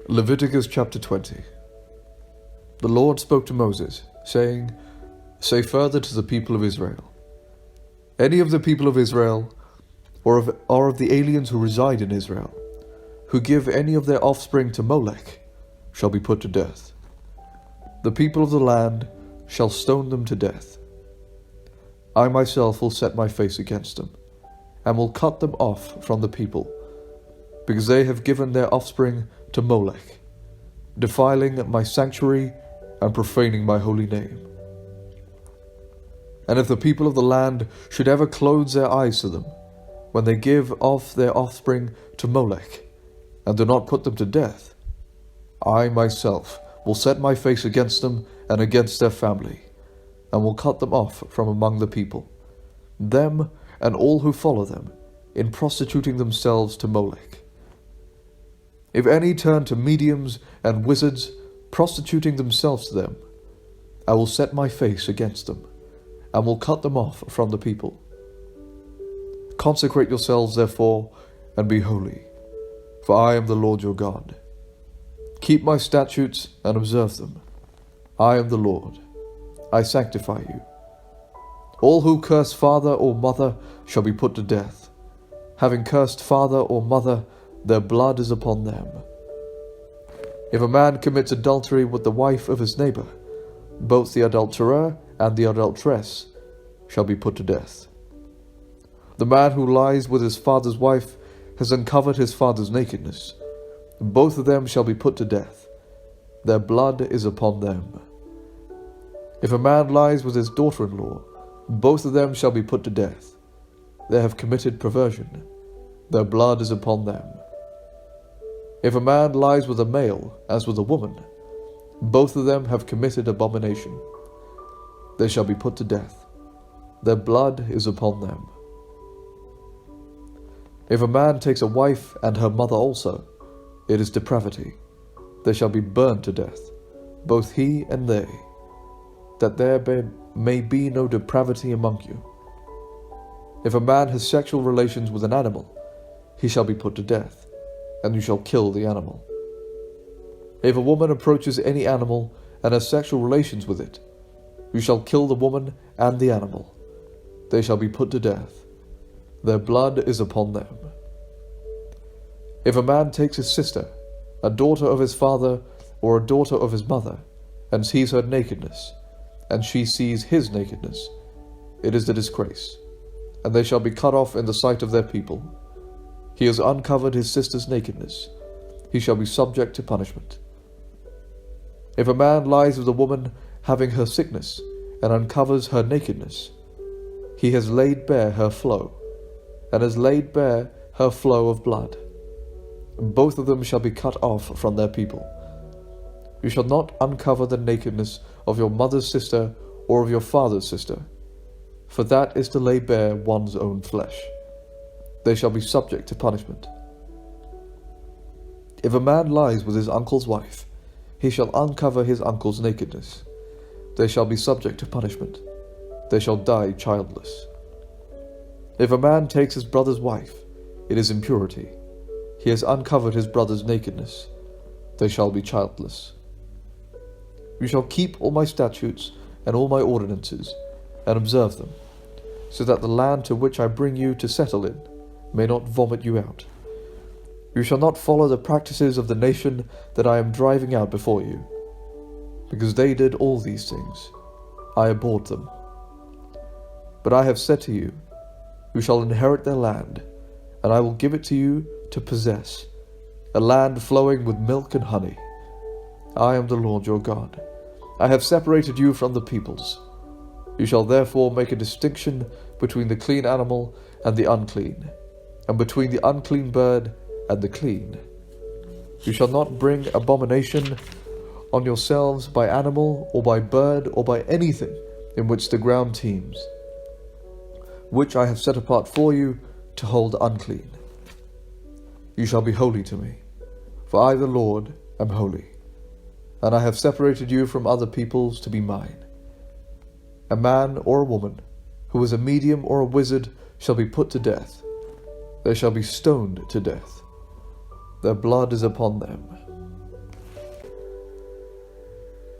Leviticus chapter 20. The Lord spoke to Moses, saying, Say further to the people of Israel, any of the people of Israel, or of the aliens who reside in Israel, who give any of their offspring to Molech, shall be put to death. The people of the land shall stone them to death. I myself will set my face against them, and will cut them off from the people, because they have given their offspring to Molech, defiling my sanctuary and profaning my holy name. And if the people of the land should ever close their eyes to them, when they give off their offspring to Molech, and do not put them to death, I myself will set my face against them and against their family, and will cut them off from among the people, them and all who follow them, in prostituting themselves to Molech. If any turn to mediums and wizards, prostituting themselves to them, I will set my face against them, and will cut them off from the people. Consecrate yourselves, therefore, and be holy, for I am the Lord your God. Keep my statutes and observe them. I am the Lord. I sanctify you. All who curse father or mother shall be put to death. Having cursed father or mother, their blood is upon them. If a man commits adultery with the wife of his neighbor, both the adulterer and the adulteress shall be put to death. The man who lies with his father's wife has uncovered his father's nakedness. Both of them shall be put to death. Their blood is upon them. If a man lies with his daughter-in-law, both of them shall be put to death. They have committed perversion. Their blood is upon them. If a man lies with a male as with a woman, both of them have committed abomination. They shall be put to death. Their blood is upon them. If a man takes a wife and her mother also, it is depravity. They shall be burned to death, both he and they, that there may be no depravity among you. If a man has sexual relations with an animal, he shall be put to death, and you shall kill the animal. If a woman approaches any animal and has sexual relations with it, you shall kill the woman and the animal. They shall be put to death. Their blood is upon them. If a man takes his sister, a daughter of his father or a daughter of his mother, and sees her nakedness, and she sees his nakedness, it is a disgrace, and they shall be cut off in the sight of their people. He has uncovered his sister's nakedness. He shall be subject to punishment. If a man lies with a woman having her sickness and uncovers her nakedness, he has laid bare her flow, and has laid bare her flow of blood. Both of them shall be cut off from their people. You shall not uncover the nakedness of your mother's sister or of your father's sister, for that is to lay bare one's own flesh. They shall be subject to punishment. If a man lies with his uncle's wife, he shall uncover his uncle's nakedness. They shall be subject to punishment. They shall die childless. If a man takes his brother's wife, it is impurity. He has uncovered his brother's nakedness. They shall be childless. You shall keep all my statutes and all my ordinances, and observe them, so that the land to which I bring you to settle in may not vomit you out. You shall not follow the practices of the nation that I am driving out before you, because they did all these things. I abhorred them. But I have said to you, you shall inherit their land, and I will give it to you to possess, a land flowing with milk and honey. I am the Lord your God. I have separated you from the peoples. You shall therefore make a distinction between the clean animal and the unclean, and between the unclean bird and the clean. You shall not bring abomination on yourselves by animal or by bird or by anything in which the ground teems, which I have set apart for you to hold unclean. You shall be holy to me, for I the Lord am holy, and I have separated you from other peoples to be mine. A man or a woman who is a medium or a wizard shall be put to death. They shall be stoned to death. Their blood is upon them.